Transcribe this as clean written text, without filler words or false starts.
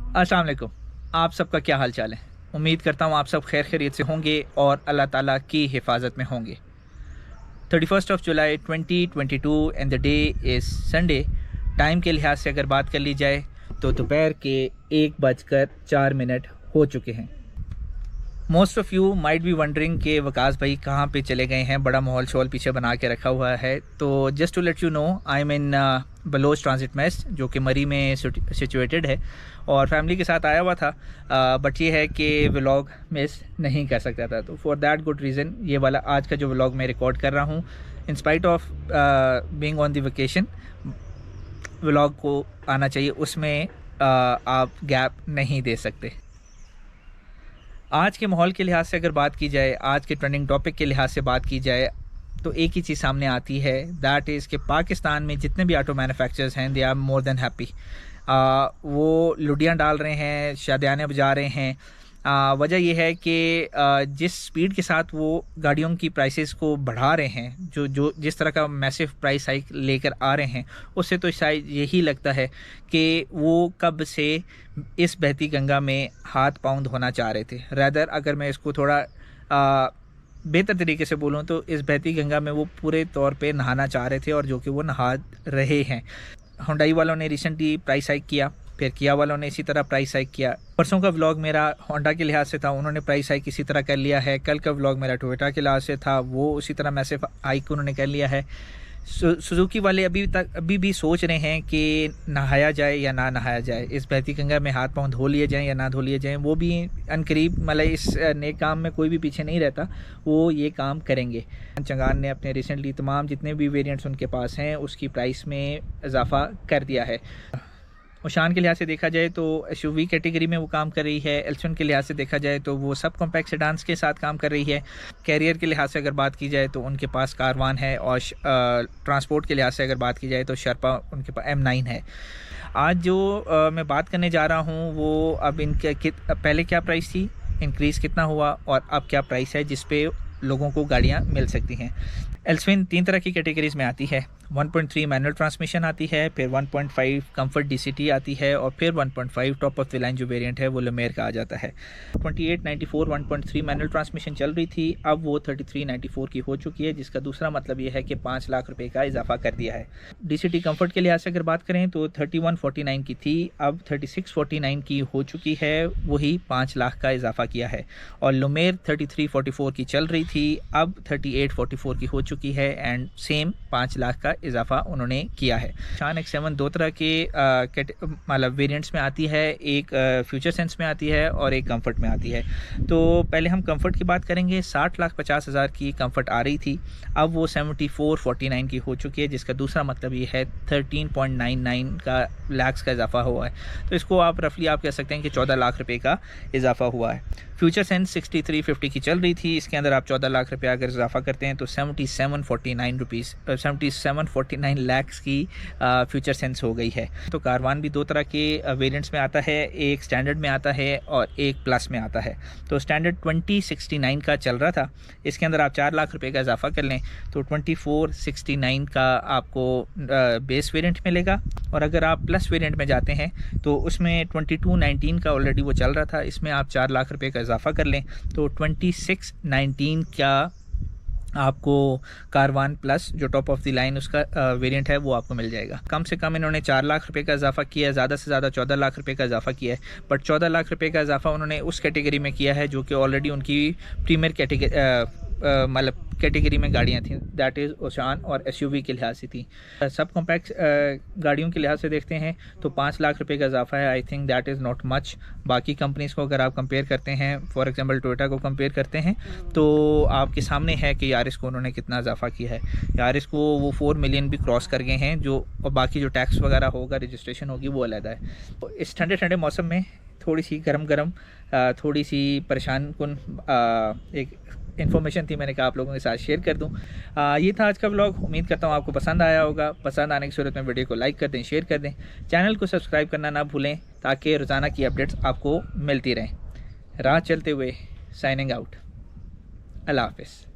अस्सलाम वालेकुम। आप सबका क्या हाल चाल है? उम्मीद करता हूँ आप सब खैर खैरियत से होंगे और अल्लाह ताला की हिफाजत में होंगे। 31 of July 2022 and the day is Sunday. Time के लिहाज से अगर बात कर ली जाए तो दोपहर के 1:04 हो चुके हैं। Most of you might be wondering कि वकास भाई कहाँ पे चले गए हैं, बड़ा माहौल शोल पीछे बना के रखा हुआ है। तो just to let you know, I am in Baloch transit mess जो कि मरी में सिचुएटेड है और फैमिली के साथ आया हुआ था। बट ये है कि व्लॉग मिस नहीं कर सकता था, तो फॉर दैट गुड रीज़न ये वाला आज का जो व्लॉग मैं रिकॉर्ड कर रहा हूँ, in spite of being on the vacation, vlog को आना चाहिए, उसमें आप गैप नहीं दे सकते। आज के माहौल के लिहाज से अगर बात की जाए, आज के ट्रेंडिंग टॉपिक के लिहाज से बात की जाए, तो एक ही चीज़ सामने आती है, दैट इज़ कि पाकिस्तान में जितने भी ऑटो मैन्युफैक्चरर्स हैं, they are more than happy. वो लुडियाँ डाल रहे हैं, शादियाने बजा रहे हैं। वजह यह है कि जिस स्पीड के साथ वो गाड़ियों की प्राइसेस को बढ़ा रहे हैं, जो जिस तरह का मैसिव प्राइस हाइक लेकर आ रहे हैं, उससे तो शायद यही लगता है कि वो कब से इस बहती गंगा में हाथ पाउंड होना चाह रहे थे। रैदर अगर मैं इसको थोड़ा बेहतर तरीके से बोलूँ तो इस बहती गंगा में वो पूरे तौर पे नहाना चाह रहे थे और जो कि वो नहा रहे हैं। हुंडई वालों ने रिसेंटली प्राइस हाइक किया, फिर किया वालों ने इसी तरह प्राइस हाइक किया। परसों का व्लॉग मेरा होंडा के लिहाज से था, उन्होंने प्राइस हाइक इसी तरह कर लिया है। कल का व्लॉग मेरा टोयोटा के लिहाज से था, वो उसी तरह मैसिव हाइक उन्होंने कर लिया है। सुजुकी वाले अभी भी सोच रहे हैं कि नहाया जाए या ना नहाया जाए, इस बहती गंगा में हाथ पांव धो लिए जाएं या ना धो लिए जाएं। वो भी अनकरीब, मतलब इस नेक काम में कोई भी पीछे नहीं रहता, वो ये काम करेंगे। चंगान ने अपने रिसेंटली तमाम जितने भी वेरिएंट्स उनके पास हैं उसकी प्राइस में इजाफा कर दिया है। ओशान के लिहाज से देखा जाए तो एसयूवी कैटेगरी में वो काम कर रही है। एल्सन के लिहाज से देखा जाए तो वो सब कॉम्पैक्ट सेडान्स के साथ काम कर रही है। कैरियर के लिहाज से अगर बात की जाए तो उनके पास कारवान है और ट्रांसपोर्ट के लिहाज से अगर बात की जाए तो शर्पा उनके पास M9 है। आज जो मैं बात करने जा रहा हूँ वो अब इनके पहले क्या प्राइस थी, इंक्रीज़ कितना हुआ और अब क्या प्राइस है जिस पे लोगों को गाड़ियाँ मिल सकती हैं। एल्सविन 3 तरह की कैटेगरीज़ में आती है। 1.3 मैनुअल ट्रांसमिशन आती है, फिर 1.5 कंफर्ट DCT आती है और फिर 1.5 टॉप ऑफ द लाइन जो वेरिएंट है वो लुमेर का आ जाता है। 2894 1.3 मैनुअल ट्रांसमिशन चल रही थी, अब वो 3394 की हो चुकी है, जिसका दूसरा मतलब ये है कि 5 लाख रुपए का इजाफा कर दिया है। DCT कंफर्ट के लिहाज से अगर बात करें तो 3149 की थी, अब 3649 की हो चुकी है, वही 5 लाख का इजाफा किया है। और लुमेर 3344 की चल रही थी, अब 3844 की हो चुकी है एंड सेम 5 लाख का इजाफा उन्होंने किया है। शान X7 दो तरह के मतलब वेरिएंट्स में आती है, एक फ्यूचर सेंस में आती है और एक कंफर्ट में आती है। तो पहले हम कंफर्ट की बात करेंगे। 60,50,000 की कंफर्ट आ रही थी, अब वो 7449 की हो चुकी है, जिसका दूसरा मतलब ये है 13.99 का लैक्स का इजाफा हुआ है। तो इसको आप रफली आप कह सकते हैं कि 14 लाख रुपए का इजाफा हुआ है। फ्यूचर सेंस 6350 की चल रही थी, इसके अंदर आप 14 लाख रुपये अगर इजाफा करते हैं तो 7749 लैक्स की फ्यूचर सेंस हो गई है। तो कारवान भी दो तरह के वेरिएंट्स में आता है, एक स्टैंडर्ड में आता है और एक प्लस में आता है। तो स्टैंडर्ड 2069 का चल रहा था, इसके अंदर आप 4 लाख रुपये का इजाफा कर लें तो 2469 का आपको बेस वेरिएंट मिलेगा। और अगर आप प्लस वेरिएंट में जाते हैं तो उसमें 2219 का ऑलरेडी वो चल रहा था, इसमें आप 4 लाख रुपये का इजाफा कर लें तो 2619 का आपको कारवान प्लस जो टॉप ऑफ द लाइन उसका वेरिएंट है वो आपको मिल जाएगा। कम से कम इन्होंने 4 लाख रुपए का इजाफा किया है, ज़्यादा से ज़्यादा 14 लाख रुपए का इजाफा किया है। बट 14 लाख रुपए का इजाफा उन्होंने उस कैटेगरी में किया है जो कि ऑलरेडी उनकी प्रीमियर मतलब कैटेगरी में गाड़ियाँ थी, दैट इज़ ओशान और एसयूवी के लिहाज से थी। सब कॉम्पैक्ट गाड़ियों के लिहाज से देखते हैं तो 5 लाख रुपए का इजाफा है। I think that is not much. बाकी कंपनीज़ को अगर आप कंपेयर करते हैं, फॉर एग्जांपल टोयोटा को कंपेयर करते हैं तो आपके सामने है कि यारिस को उन्होंने कितना इजाफा किया है। यारिस को वो 4 मिलियन भी क्रॉस कर गए हैं, जो और बाकी जो टैक्स वगैरह होगा, रजिस्ट्रेशन होगी, वो अलग है। तो इस ठंडे ठंडे मौसम में थोड़ी सी गरम थोड़ी सी परेशान कुन एक इन्फॉर्मेशन थी, मैंने कहा आप लोगों के साथ शेयर कर दूं। ये था आज का व्लॉग। उम्मीद करता हूँ आपको पसंद आया होगा। पसंद आने की सूरत में वीडियो को लाइक कर दें, शेयर कर दें, चैनल को सब्सक्राइब करना ना भूलें ताकि रोज़ाना की अपडेट्स आपको मिलती रहें। राह चलते हुए साइनिंग आउट। अल्लाह हाफ़िज़।